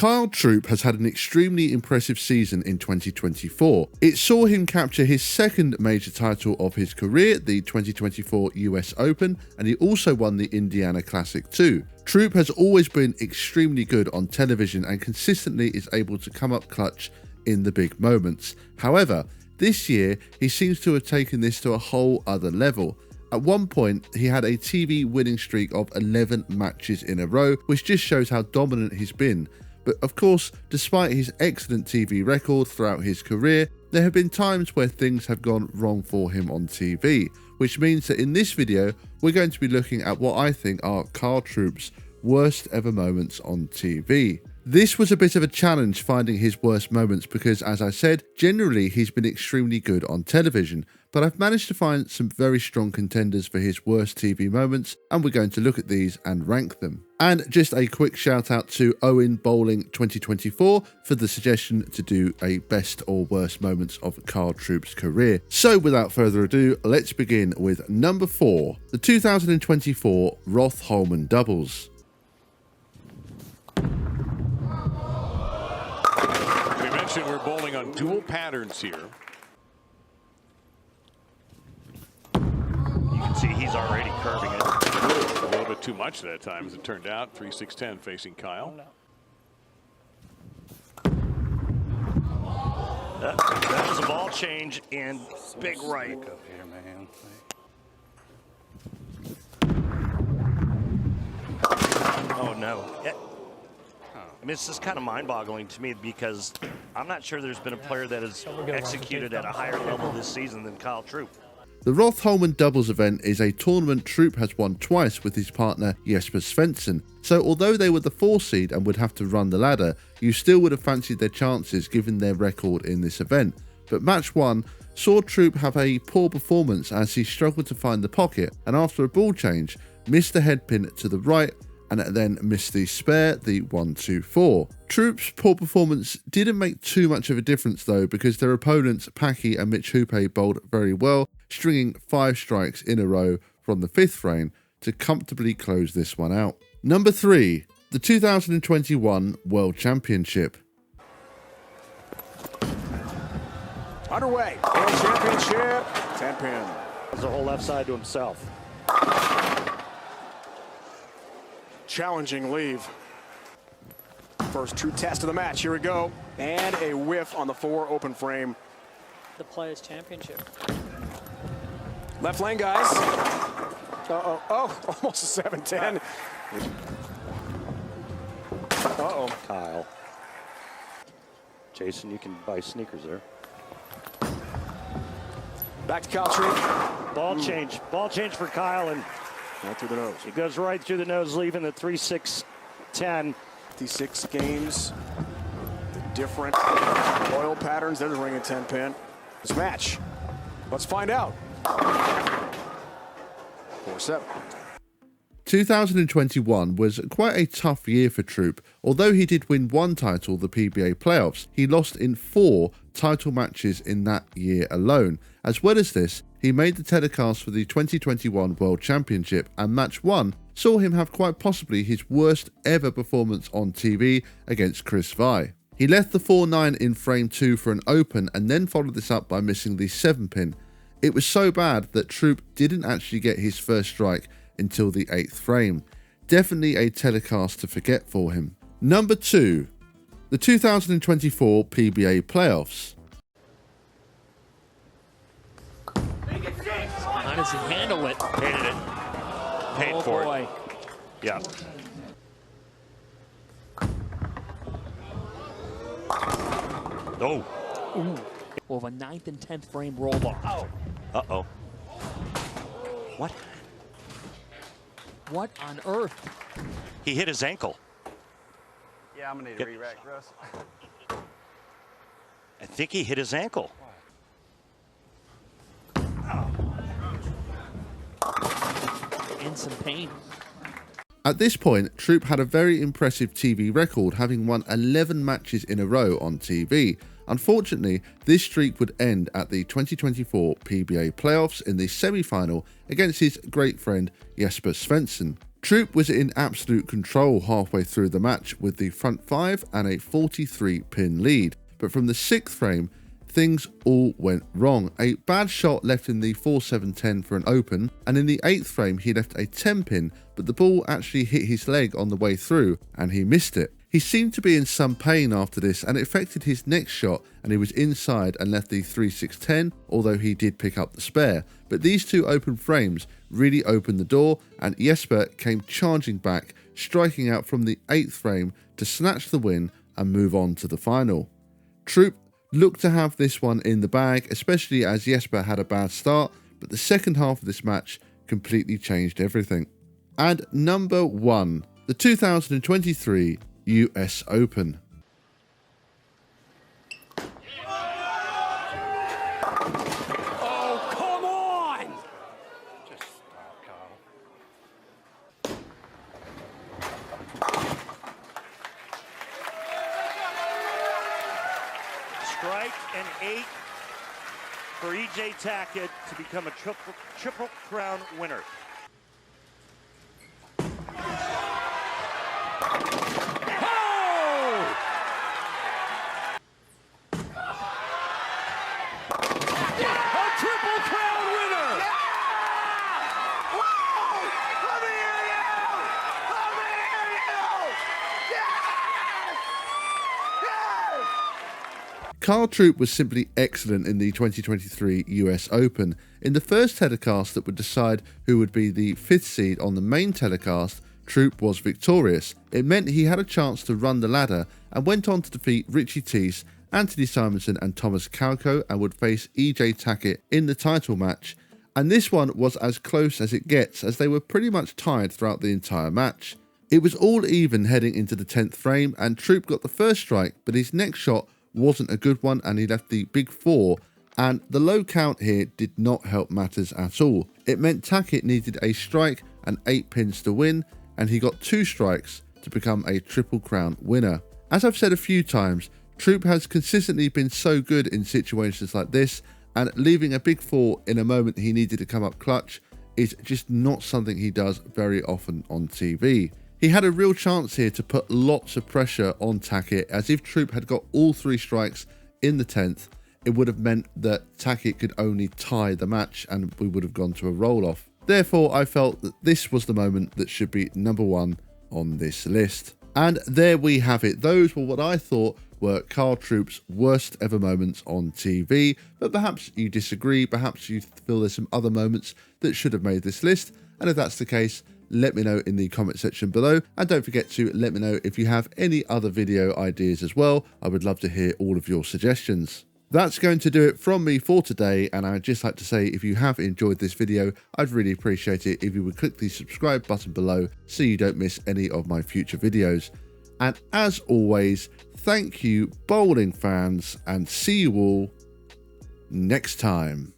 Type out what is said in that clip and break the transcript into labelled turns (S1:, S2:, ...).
S1: Kyle Troup has had an extremely impressive season in 2024. It saw him capture his second major title of his career, the 2024 US Open, and he also won the Indiana Classic too. Troup has always been extremely good on television and consistently is able to come up clutch in the big moments. However, this year he seems to have taken this to a whole other level. At one point, he had a TV winning streak of 11 matches in a row, which just shows how dominant he's been. But of course, despite his excellent TV record throughout his career, there have been times where things have gone wrong for him on TV, which means that in this video, we're going to be looking at what I think are Kyle Troup's worst ever moments on TV. This was a bit of a challenge finding his worst moments because, as I said, generally he's been extremely good on television, but I've managed to find some very strong contenders for his worst TV moments, and we're going to look at these and rank them. And just a quick shout out to Owen Bowling 2024 for the suggestion to do a best or worst moments of Kyle Troup's career. So without further ado, let's begin with number 4, the 2024 Roth Homman doubles.
S2: We're bowling on dual patterns here.
S3: You can see he's already curving it.
S2: A little bit too much that time, as it turned out. 3-6-10 facing Kyle.
S3: That was a ball change and big right. Oh no. I mean, it's just kind of mind-boggling to me because I'm not sure there's been a player that has executed at a higher level this season than Kyle Troup.
S1: The Roth Homman doubles event is a tournament Troup has won twice with his partner Jesper Svensson, so although they were the 4th seed and would have to run the ladder, you still would have fancied their chances given their record in this event. But match 1 saw Troup have a poor performance as he struggled to find the pocket and after a ball change, missed the headpin to the right and then missed the spare, the 1-2-4. Troup's poor performance didn't make too much of a difference though, because their opponents Packy and Mitch Hoope bowled very well, stringing 5 strikes in a row from the 5th frame to comfortably close this one out. Number 3, the 2021 World Championship.
S4: Underway, World Championship, 10 pin.
S3: Has the whole left side to himself.
S4: Challenging leave. First true test of the match. Here we go. And a whiff on the 4 open frame.
S5: The Players Championship.
S4: Left lane, guys. Uh-oh. Oh, almost a 7-10. Uh-oh.
S3: Kyle. Jason, you can buy sneakers there.
S4: Back to Kyle Troup.
S3: Ball change. Ball change for Kyle, and
S4: right through the nose.
S3: It goes right through the nose, leaving the 3-6-10.
S4: 56 games. The different oil patterns. There's a ring and 10 pin. This match. Let's find out. 4-7.
S1: 2021 was quite a tough year for Troup. Although he did win 1 title, the PBA Playoffs, he lost in 4 title matches in that year alone. As well as this, he made the telecast for the 2021 World Championship, and match 1 saw him have quite possibly his worst ever performance on TV against Chris Vi. He left the 4-9 in frame 2 for an open and then followed this up by missing the 7 pin. It was so bad that Troup didn't actually get his first strike until the 8th frame. Definitely a telecast to forget for him. Number 2, the 2024 PBA Playoffs.
S5: How does he handle it?
S3: Hated it. Paid for it. Yeah. Oh.
S5: Ooh. Well, a 9th and 10th frame roll ball. Oh.
S3: Uh-oh. What?
S5: What on earth?
S3: He hit his ankle.
S6: Yeah, I'm gonna need a re-rack, Russ.
S3: I think he hit his ankle.
S5: In some pain.
S1: At this point, Troup had a very impressive TV record, having won 11 matches in a row on TV. Unfortunately, this streak would end at the 2024 PBA Playoffs in the semi-final against his great friend Jesper Svensson. Troup was in absolute control halfway through the match with the front 5 and a 43-pin lead, but from the 6th frame, things all went wrong. A bad shot left in the 4-7-10 for an open, and in the 8th frame he left a 10-pin, but the ball actually hit his leg on the way through and he missed it. He seemed to be in some pain after this, and it affected his next shot, and he was inside and left the 3-6-10, although he did pick up the spare. But these two open frames really opened the door, and Jesper came charging back, striking out from the 8th frame to snatch the win and move on to the final. Troup looked to have this one in the bag, especially as Jesper had a bad start, but the second half of this match completely changed everything. And number 1, the 2023 US Open.
S4: Oh, come on!
S6: Just stop, Kyle.
S3: Strike and 8 for E.J. Tackett to become a triple crown winner.
S1: Kyle Troup was simply excellent in the 2023 US Open. In the first telecast that would decide who would be the 5th seed on the main telecast, Troup was victorious. It meant he had a chance to run the ladder and went on to defeat Richie Teese, Anthony Simonson and Thomas Kauko, and would face E.J. Tackett in the title match. And this one was as close as it gets, as they were pretty much tied throughout the entire match. It was all even heading into the 10th frame, and Troup got the first strike, but his next shot wasn't a good one and he left the big 4, and the low count here did not help matters at all. It meant Tackett needed a strike and 8 pins to win, and he got 2 strikes to become a Triple Crown winner. As I've said a few times, Troup has consistently been so good in situations like this, and leaving a big 4 in a moment he needed to come up clutch is just not something he does very often on TV. He had a real chance here to put lots of pressure on Tackett, as if Troup had got all 3 strikes in the 10th, it would have meant that Tackett could only tie the match and we would have gone to a roll-off. Therefore, I felt that this was the moment that should be number 1 on this list. And there we have it. Those were what I thought were Kyle Troup's worst ever moments on TV, but perhaps you disagree, perhaps you feel there's some other moments that should have made this list, and if that's the case, let me know in the comment section below, and don't forget to let me know if you have any other video ideas as well. I would love to hear all of your suggestions. That's going to do it from me for today, and I'd just like to say if you have enjoyed this video, I'd really appreciate it if you would click the subscribe button below so you don't miss any of my future videos. And as always, thank you bowling fans, and see you all next time.